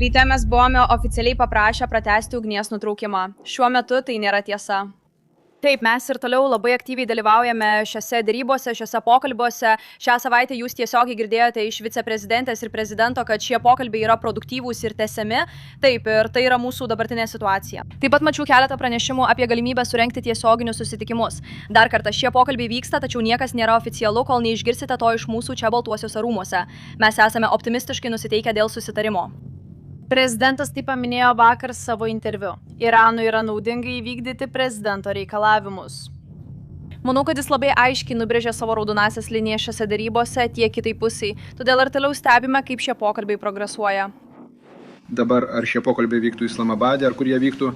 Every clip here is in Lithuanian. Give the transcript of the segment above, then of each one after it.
Ryte mes buvome oficialiai paprašę pratęsti ugnies nutraukimą. Šiuo metu tai nėra tiesa. Taip, mes ir toliau labai aktyviai dalyvaujame šiose dėrybose, šiose pokalbiuose. Šią savaitę jūs tiesiogiai girdėjote iš viceprezidentės ir prezidento, kad šie pokalbiai yra produktyvūs ir tęsiami. Taip, ir tai yra mūsų dabartinė situacija. Taip pat mačiau keletą pranešimų apie galimybę surengti tiesioginius susitikimus. Dar kartą, šie pokalbiai vyksta, tačiau niekas nėra oficialu, kol neišgirsite to iš mūsų čia Baltuosiuose rūmuose. Mes esame optimistiškai nusiteikę dėl susitarimo. Prezidentas tai paminėjo vakar savo interviu. Iranui yra naudinga įvykdyti prezidento reikalavimus. Manau, kad jis labai aiškiai nubrėžė savo raudonąsias linijas šiose dėrybose tiek kitai pusiai. Todėl ir toliau stebime, kaip šie pokalbiai progresuoja. Dabar ar šie pokalbiai vyktų Islamabade, ar kur jie vyktų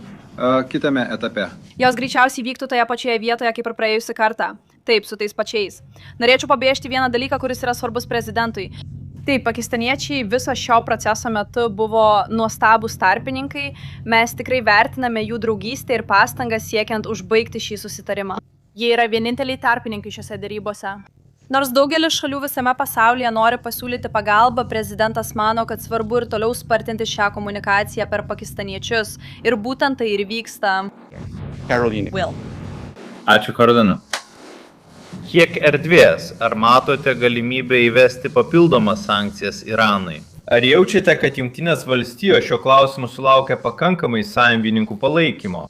kitame etape? Jos greičiausiai vyktų toje pačioje vietoje, kaip ir praėjusi kartą. Taip, su tais pačiais. Norėčiau pabrėžti vieną dalyką, kuris yra svarbus prezidentui. Taip, pakistaniečiai viso šio proceso metu buvo nuostabūs tarpininkai. Mes tikrai vertiname jų draugystę ir pastangas siekiant užbaigti šį susitarimą. Jie yra vieninteliai tarpininkai šiose dėrybose. Nors daugelis šalių visame pasaulyje nori pasiūlyti pagalbą, prezidentas mano, kad svarbu ir toliau spartinti šią komunikaciją per pakistaniečius. Ir būtent tai ir vyksta. Karolina. Ačiū, Karolina. Kiek erdvės, ar matote galimybę įvesti papildomas sankcijas Iranui? Ar jaučiate, kad Jungtinės valstijos šio klausimu sulaukia pakankamai sąjungininkų palaikymo?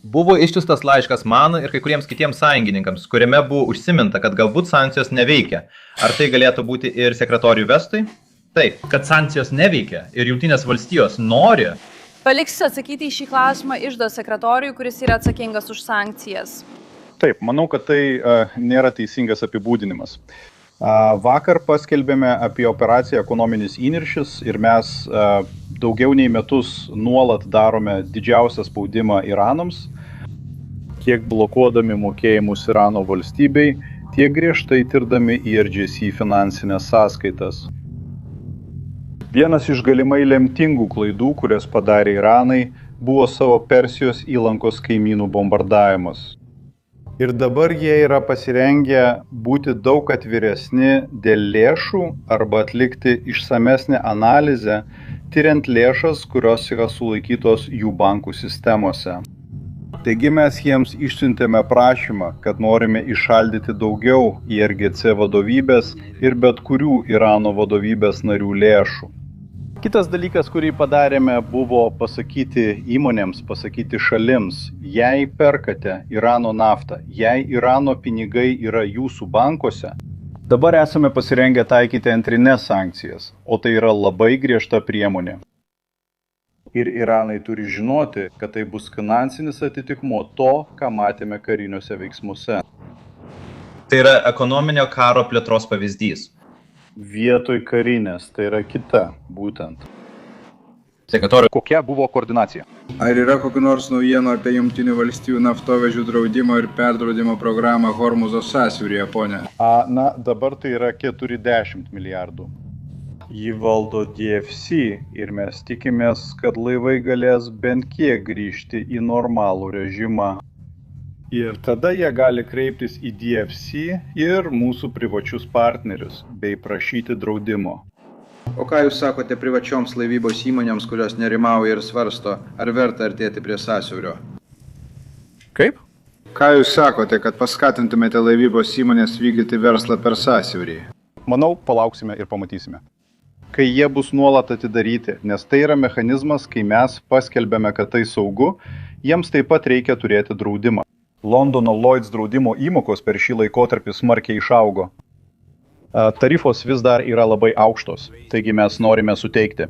Buvo išsiųstas laiškas man ir kai kuriems kitiems sąjungininkams, kuriame buvo užsiminta, kad galbūt sankcijos neveikia. Ar tai galėtų būti ir sekretoriui Vestui? Taip, kad sankcijos neveikia ir Jungtinės valstijos nori. Paliksiu atsakyti į šį klausimą iždo sekretoriui, kuris yra atsakingas už sankcijas. Taip, manau, kad tai nėra teisingas apibūdinimas. Vakar paskelbėme apie operaciją ekonominis įniršis ir mes daugiau nei metus nuolat darome didžiausią spaudimą Iranams, tiek blokuodami mokėjimus Irano valstybei, tiek griežtai tirdami IRGC finansinės sąskaitas. Vienas iš galimai lemtingų klaidų, kurias padarė Iranai, buvo savo Persijos įlankos kaimynų bombardavimas. Ir dabar jie yra pasirengę būti daug atviresni dėl lėšų arba atlikti išsamesnę analizę, tyriant lėšas, kurios yra sulaikytos jų bankų sistemose. Taigi mes jiems išsiuntėme prašymą, kad norime įšaldyti daugiau IRGC vadovybės ir bet kurių Irano vadovybės narių lėšų. Kitas dalykas, kurį padarėme, buvo pasakyti įmonėms, pasakyti šalims, jei perkate Irano naftą, jei Irano pinigai yra jūsų bankuose, dabar esame pasirengę taikyti antrinės sankcijas, o tai yra labai griežta priemonė. Ir Iranai turi žinoti, kad tai bus finansinis atitikmuo to, ką matėme kariniuose veiksmuose. Tai yra ekonominio karo plėtros pavyzdys. Vietoj karinės, tai yra kita, būtent. Sekretoriau, kokia buvo koordinacija? Ar yra kokių nors naujienų apie Jungtinių valstijų naftovežių draudimo ir perdraudimo programą Hormuzo sąsiauryje, ponė? Na, dabar tai yra 40 milijardų. Jį valdo DFC ir mes tikimės, kad laivai galės bent kiek grįžti į normalų režimą. Ir tada jie gali kreiptis į DFC ir mūsų privačius partnerius, bei prašyti draudimo. O ką jūs sakote privačioms laivybos įmonėms, kurios nerimauja ir svarsto, ar verta artėti prie sąsiaurio? Kaip? Ką jūs sakote, kad paskatintumėte laivybos įmonės vykdyti verslą per sąsiaurį? Manau, palauksime ir pamatysime. Kai jie bus nuolat atidaryti, nes tai yra mechanizmas, kai mes paskelbėme, kad tai saugu, jiems taip pat reikia turėti draudimą. Londono Lloyds draudimo įmokos per šį laikotarpį smarkiai išaugo. Tarifos vis dar yra labai aukštos, taigi mes norime suteikti.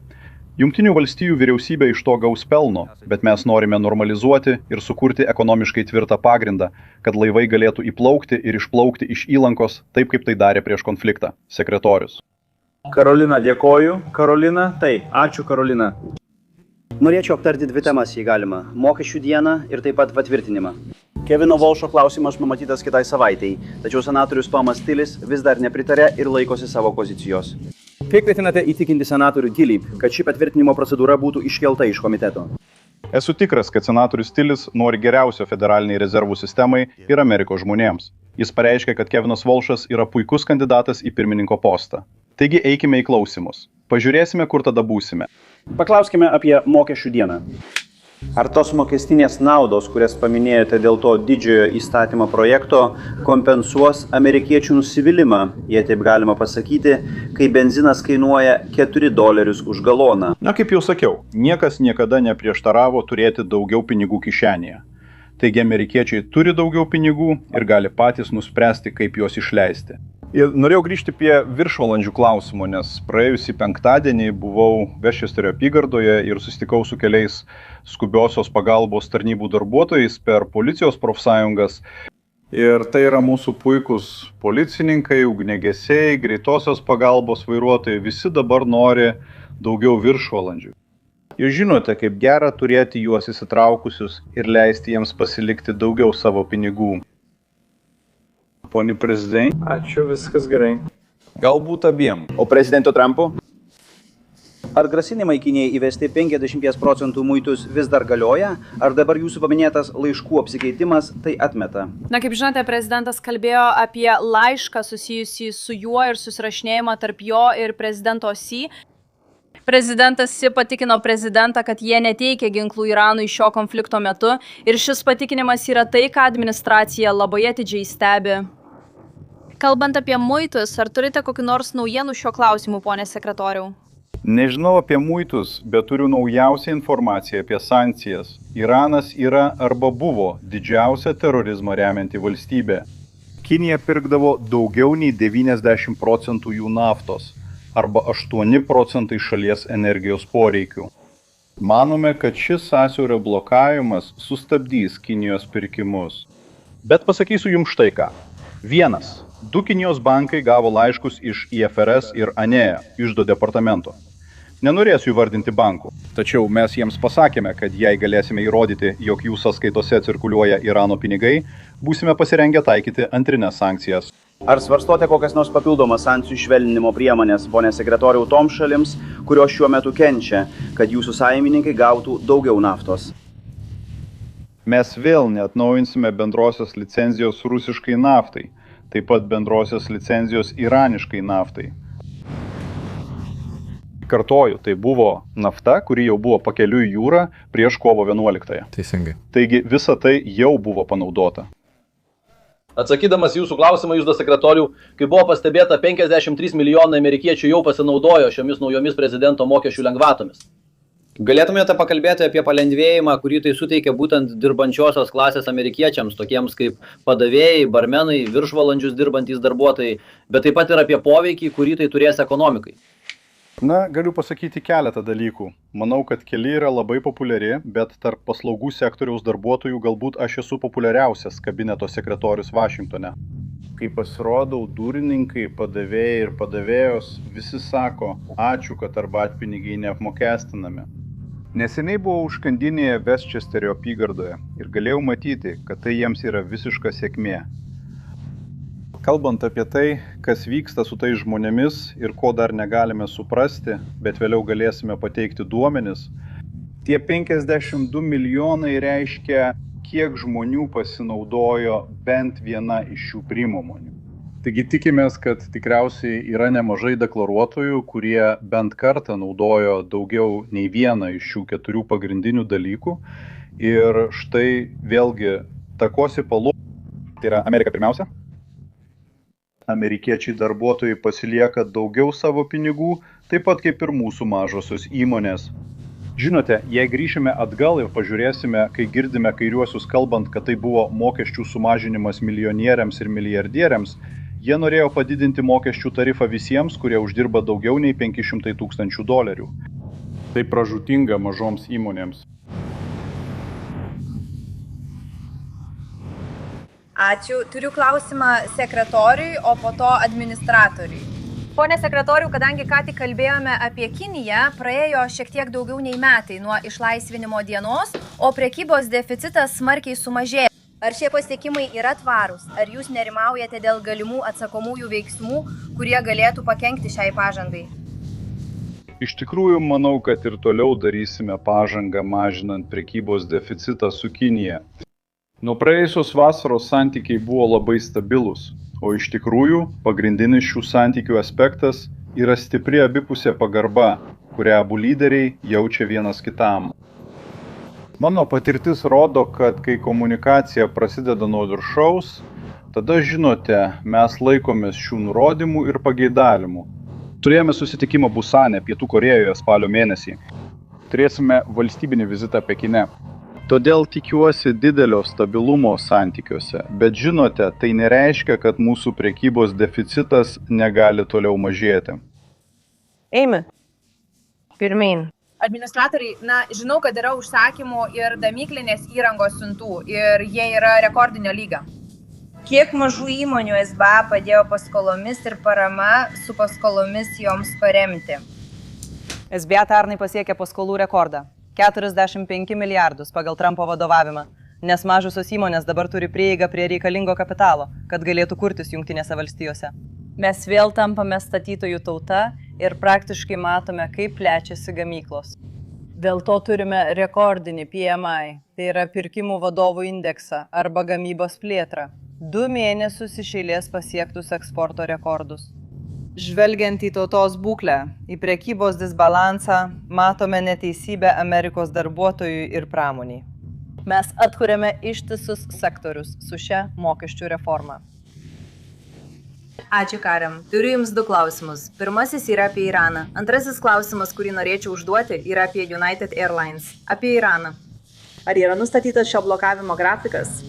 Jungtinių valstijų vyriausybė iš to gaus pelno, bet mes norime normalizuoti ir sukurti ekonomiškai tvirtą pagrindą, kad laivai galėtų įplaukti ir išplaukti iš įlankos taip, kaip tai darė prieš konfliktą. Sekretorius. Karolina, dėkoju. Karolina, ačiū Karolina. Norėčiau aptarti dvi temas, jei galima. Mokesčių dieną ir taip pat patvirtinimą. Kevino Volšo klausimas numatytas kitai savaitei, tačiau senatorius Tomas Tilis vis dar nepritarė ir laikosi savo pozicijos. Kaip ketinate įtikinti senatorių Tilį, kad ši patvirtinimo procedūra būtų iškelta iš komiteto? Esu tikras, kad senatorius Tilis nori geriausio federaliniai rezervų sistemai ir Amerikos žmonėms. Jis pareiškė, kad Kevinas Volšas yra puikus kandidatas į pirmininko postą. Taigi eikime į klausimus. Pažiūrėsime, kur tada būsime. Paklauskime apie mokesčių dieną. Ar tos mokestinės naudos, kurias paminėjote dėl to didžiojo įstatymo projekto, kompensuos amerikiečių nusivylimą, jei taip galima pasakyti, kai benzinas kainuoja $4 už galoną? Na, kaip jau sakiau, niekas niekada neprieštaravo turėti daugiau pinigų kišenėje. Taigi amerikiečiai turi daugiau pinigų ir gali patys nuspręsti, kaip juos išleisti. Ir norėjau grįžti prie viršvalandžių klausimo, nes praėjusį penktadienį buvau Westchesterio apygardoje ir susitikau su keliais skubiosios pagalbos tarnybų darbuotojais per policijos profsąjungas. Ir tai yra mūsų puikūs policininkai, ugniagesiai, greitosios pagalbos vairuotojai, visi dabar nori daugiau viršvalandžių. Jūs žinote, kaip gera turėti juos įsitraukusius ir leisti jiems pasilikti daugiau savo pinigų. Pone prezidentė. Ačiū, viskas gerai. Galbūt abiem. O prezidento Trumpo? Ar grasinimai Kinijai įvesti 50% muitus vis dar galioja, ar dabar jūsų paminėtas laiškų apsikeitimas tai atmeta? Na, kaip žinote, prezidentas kalbėjo apie laišką susijusį su juo ir susirašinėjimą tarp jo ir prezidento Xi. Prezidentas Xi patikino prezidentą, kad jie neteikia ginklų Iranui šio konflikto metu ir šis patikinimas yra tai, ką administracija labai atidžiai stebi. Kalbant apie muitus, ar turite kokių nors naujienų šiuo klausimu, ponė sekretoriau? Nežinau apie muitus, bet turiu naujausią informaciją apie sankcijas. Iranas yra arba buvo didžiausia terorizmą remianti valstybė. Kinija pirkdavo daugiau nei 90% jų naftos, arba 8% šalies energijos poreikių. Manome, kad šis sąsiaurio blokavimas sustabdys Kinijos pirkimus. Bet pasakysiu jums štai ką. 2 Kinijos bankai gavo laiškus iš IFRS ir ANEA, iždo departamento. Nenorėsiu įvardinti bankų, tačiau mes jiems pasakėme, kad jei galėsime įrodyti, jog jų sąskaitose cirkuliuoja Irano pinigai, būsime pasirengę taikyti antrinės sankcijas. Ar svarstote kokias nors papildomas sankcijų švelninimo priemonės, ponė sekretoriau, toms šalims, kurios šiuo metu kenčia, kad jūsų sąjungininkai gautų daugiau naftos? Mes vėl neatnaujinsime bendrosios licenzijos rusiškai naftai, taip pat bendrosios licenzijos iraniškai naftai. Kartoju, tai buvo nafta, kuri jau buvo pakeliui į jūrą prieš kovo 11. Teisingai. Taigi visa tai jau buvo panaudota. Atsakydamas jūsų klausimą, iždo sekretorių, kai buvo pastebėta 53 milijonai amerikiečių jau pasinaudojo šiomis naujomis prezidento mokesčių lengvatomis. Galėtumėte pakalbėti apie palengvėjimą, kurį tai suteikia būtent dirbančiosios klasės amerikiečiams, tokiems kaip padavėjai, barmenai, viršvalandžius dirbantys darbuotojai, bet taip pat ir apie poveikį, kurį tai turės ekonomikai. Na, galiu pasakyti keletą dalykų. Manau, kad keli yra labai populiari, bet tarp paslaugų sektoriaus darbuotojų galbūt aš esu populiariausias kabineto sekretorius Vašingtone. Kai pasirodau, durininkai, padavėjai ir padavėjos visi sako, ačiū, kad arbatpinigiai neapmokestinami. Neseniai buvau užkandinėje Westchesterio apygardoje ir galėjau matyti, kad tai jiems yra visiška sėkmė. Kalbant apie tai, kas vyksta su tais žmonėmis ir ko dar negalime suprasti, bet vėliau galėsime pateikti duomenis, tie 52 milijonai reiškia, kiek žmonių pasinaudojo bent viena iš šių priemonių. Taigi tikimės, kad tikriausiai yra nemažai deklaruotojų, kurie bent kartą naudojo daugiau nei vieną iš šių 4 pagrindinių dalykų. Ir štai vėlgi takosi palūkanų. Tai yra Amerika pirmiausia. Amerikiečiai darbuotojai pasilieka daugiau savo pinigų, taip pat kaip ir mūsų mažosios įmonės. Žinote, jei grįšime atgal ir pažiūrėsime, kai girdime kairiuosius kalbant, kad tai buvo mokesčių sumažinimas milijonieriams ir milijardieriams, jie norėjo padidinti mokesčių tarifą visiems, kurie uždirba daugiau nei $500 000. Tai pražūtinga mažoms įmonėms. Ačiū. Turiu klausimą sekretoriui, o po to administratoriui. Pone sekretoriau, kadangi ką tik kalbėjome apie Kiniją, praėjo šiek tiek daugiau nei metai nuo išlaisvinimo dienos, o prekybos deficitas smarkiai sumažėjo. Ar šie pasiekimai yra tvarūs? Ar jūs nerimaujate dėl galimų atsakomųjų veiksmų, kurie galėtų pakenkti šiai pažangai? Iš tikrųjų, manau, kad ir toliau darysime pažangą mažinant prekybos deficitą su Kinija. Nuo praėjusios vasaros santykiai buvo labai stabilus, o iš tikrųjų pagrindinis šių santykių aspektas yra stipri abipusė pagarba, kurią abu lyderiai jaučia vienas kitam. Mano patirtis rodo, kad kai komunikacija prasideda nuo viršaus, tada žinote, mes laikomės šių nurodymų ir pageidavimų. Turėjome susitikimą Busane, Pietų Korėjoje spalio mėnesį. Turėsime valstybinį vizitą Pekine. Todėl tikiuosi didelio stabilumo santykiuose, bet žinote, tai nereiškia, kad mūsų prekybos deficitas negali toliau mažėti. Eimi. Pirmin. Administratoriai, žinau, kad yra užsakymų ir gamyklinės įrangos siuntų ir jie yra rekordinio lygio. Kiek mažų įmonių SBA padėjo paskolomis ir parama su paskolomis joms paremti? SBA pernai pasiekė paskolų rekordą – 45 milijardus pagal Trumpo vadovavimą, nes mažusios įmonės dabar turi prieigą prie reikalingo kapitalo, kad galėtų kurtis Jungtinėse valstijose. Mes vėl tampame statytojų tauta ir praktiškai matome, kaip plečiasi gamyklos. Dėl to turime rekordinį PMI, tai yra pirkimų vadovų indeksą arba gamybos plėtrą. 2 mėnesius iš eilės pasiektus eksporto rekordus. Žvelgiant į tautos būklę, į prekybos disbalansą, matome neteisybę Amerikos darbuotojų ir pramoniai. Mes atkuriame ištisus sektorius su šia mokesčių reforma. Ačiū, Kariam. Turiu Jums 2 klausimus. Pirmasis yra apie Iraną. Antrasis klausimas, kurį norėčiau užduoti, yra apie United Airlines. Apie Iraną. Ar yra nustatytas šio blokavimo grafikas?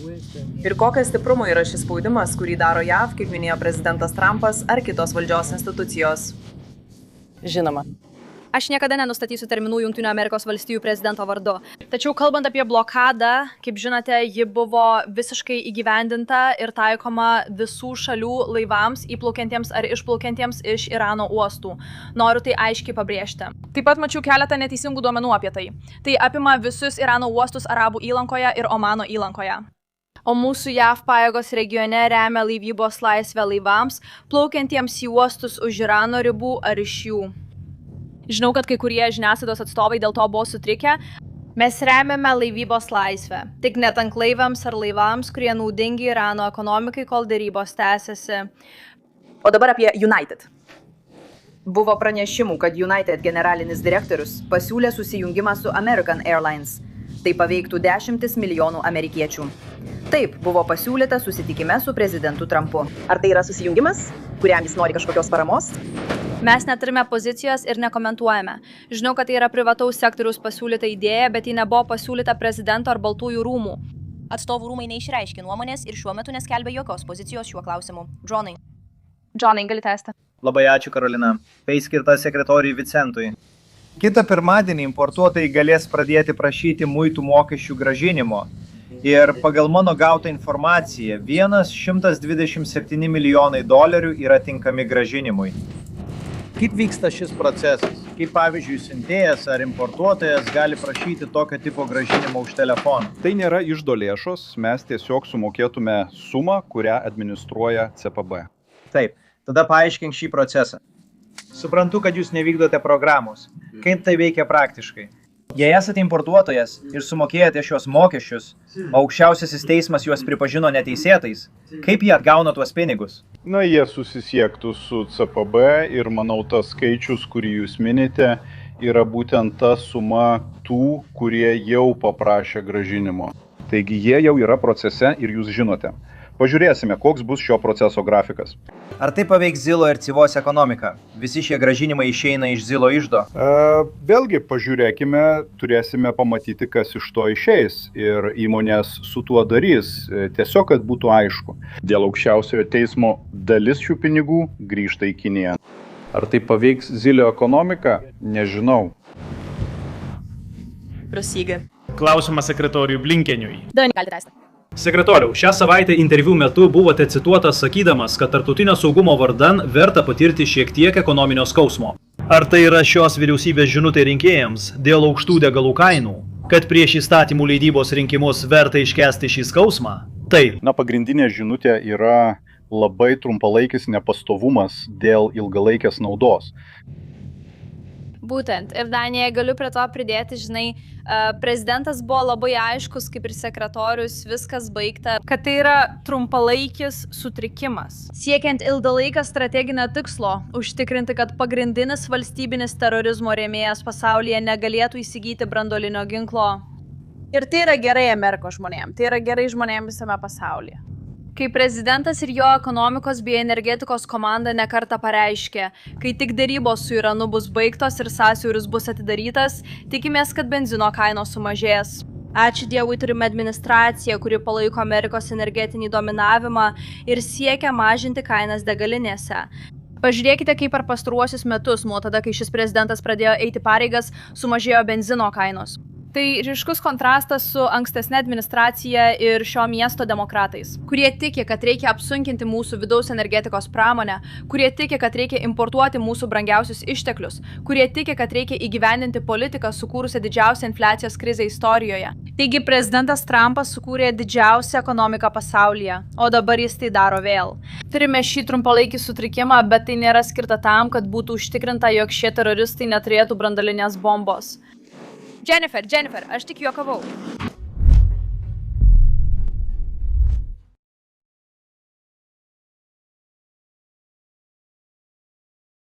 Ir kokio stiprumo yra šis spaudimas, kurį daro JAV, kaip minėjo prezidentas Trumpas ar kitos valdžios institucijos? Žinoma. Aš niekada nenustatysiu terminų Jungtinių Amerikos valstijų prezidento vardu. Tačiau kalbant apie blokadą, kaip žinote, ji buvo visiškai įgyvendinta ir taikoma visų šalių laivams įplaukiantiems ar išplaukiantiems iš Irano uostų. Noriu tai aiškiai pabrėžti. Taip pat mačiau keletą neteisingų duomenų apie tai. Tai apima visus Irano uostus Arabų įlankoje ir Omano įlankoje. O mūsų JAV pajėgos regione remia laivybos laisvę laivams, plaukiantiems į uostus už Irano ribų ar iš jų. Žinau, kad kai kurie žiniasklaidos atstovai dėl to buvo sutrikę. Mes remiame laivybos laisvę, tik ne tanklaiviams ar laivams, kurie naudingi Irano ekonomikai, kol dėrybos tęsiasi. O dabar apie United. Buvo pranešimų, kad United generalinis direktorius pasiūlė susijungimą su American Airlines. Tai paveiktų 10 milijonų amerikiečių. Taip, buvo pasiūlyta susitikime su prezidentu Trumpu. Ar tai yra susijungimas, kuriam jis nori kažkokios paramos? Mes neturime pozicijos ir nekomentuojame. Žinau, kad tai yra privataus sektoriaus pasiūlyta idėja, bet ji nebuvo pasiūlyta prezidento ar Baltųjų rūmų. Atstovų rūmai neišreiškė nuomonės ir šiuo metu neskelbia jokios pozicijos šiuo klausimu. Džonai. Džonai, gali tęsti. Labai ačiū, Karolina. Tai skirta sekretoriui Vicentui. Kitą pirmadienį importuotojai galės pradėti prašyti muitų mokesčių grąžinimo. Ir pagal mano gautą informaciją, 127 milijonai dolerių yra tinkami grąžinimui. Kaip vyksta šis procesas? Kaip pavyzdžiui, siuntėjas ar importuotojas gali prašyti tokio tipo grąžinimo už telefoną? Tai nėra iždo lėšos, mes tiesiog sumokėtume sumą, kurią administruoja CPB. Taip, tada paaiškink šį procesą. Suprantu, kad jūs nevykdote programos. Kaip tai veikia praktiškai? Jei esate importuotojas ir sumokėjote šios mokesčius, o aukščiausiasis teismas juos pripažino neteisėtais, kaip jie atgauna tuos pinigus? Na, jie susisiektų su CPB ir manau tas skaičius, kurį jūs minite, yra būtent ta suma tų, kurie jau paprašė grąžinimo. Taigi jie jau yra procese ir jūs žinote. Pažiūrėsime, koks bus šio proceso grafikas. Ar tai paveiks Zilo ir Civos ekonomiką? Visi šie grąžinimai išeina iš Zilo iždo? Vėlgi, pažiūrėkime, turėsime pamatyti, kas iš to išeis ir įmonės su tuo darys, tiesiog, kad būtų aišku. Dėl aukščiausiojo teismo dalis šių pinigų grįžta į Kiniją. Ar tai paveiks Zilio ekonomiką? Nežinau. Prosyga. Klausimas sekretoriui Blinkeniui. Dani, galite tęsti. Sekretoriau, šią savaitę interviu metu buvote cituotas sakydamas, kad tarptautinio saugumo vardan verta patirti šiek tiek ekonominio skausmo. Ar tai yra šios vyriausybės žinutė rinkėjams dėl aukštų degalų kainų, kad prieš įstatymų leidybos rinkimus verta iškęsti šį skausmą? Taip. Na, pagrindinė žinutė yra labai trumpalaikis nepastovumas dėl ilgalaikės naudos. Būtent. Ir Danija, galiu prie to pridėti, žinai, prezidentas buvo labai aiškus, kaip ir sekretorius, viskas baigta, kad tai yra trumpalaikis sutrikimas. Siekiant ilgalaikio strateginio tikslo, užtikrinti, kad pagrindinis valstybinis terorizmo rėmėjas pasaulyje negalėtų įsigyti branduolinio ginklo. Ir tai yra gerai Amerikos žmonėms, tai yra gerai žmonėms visame pasaulyje. Kai prezidentas ir jo ekonomikos bei energetikos komanda nekartą pareiškė, kai tik dėrybos su Iranu bus baigtos ir sąsiauris bus atidarytas, tikimės, kad benzino kainos sumažės. Ačiū Dievui turime administraciją, kuri palaiko Amerikos energetinį dominavimą ir siekia mažinti kainas degalinėse. Pažiūrėkite, kaip per pastaruosius metus, nuo tada, kai šis prezidentas pradėjo eiti pareigas, sumažėjo benzino kainos. Tai ryškus kontrastas su ankstesne administracija ir šio miesto demokratais, kurie tiki, kad reikia apsunkinti mūsų vidaus energetikos pramonę, kurie tiki, kad reikia importuoti mūsų brangiausius išteklius, kurie tiki, kad reikia įgyvendinti politiką sukūrusią didžiausią infliacijos krizę istorijoje. Taigi prezidentas Trumpas sukūrė didžiausią ekonomiką pasaulyje, o dabar jis tai daro vėl. Turime šį trumpalaikį sutrikimą, bet tai nėra skirta tam, kad būtų užtikrinta, jog šie teroristai neturėtų branduolinės bombos. Jennifer, aš tik juokavau.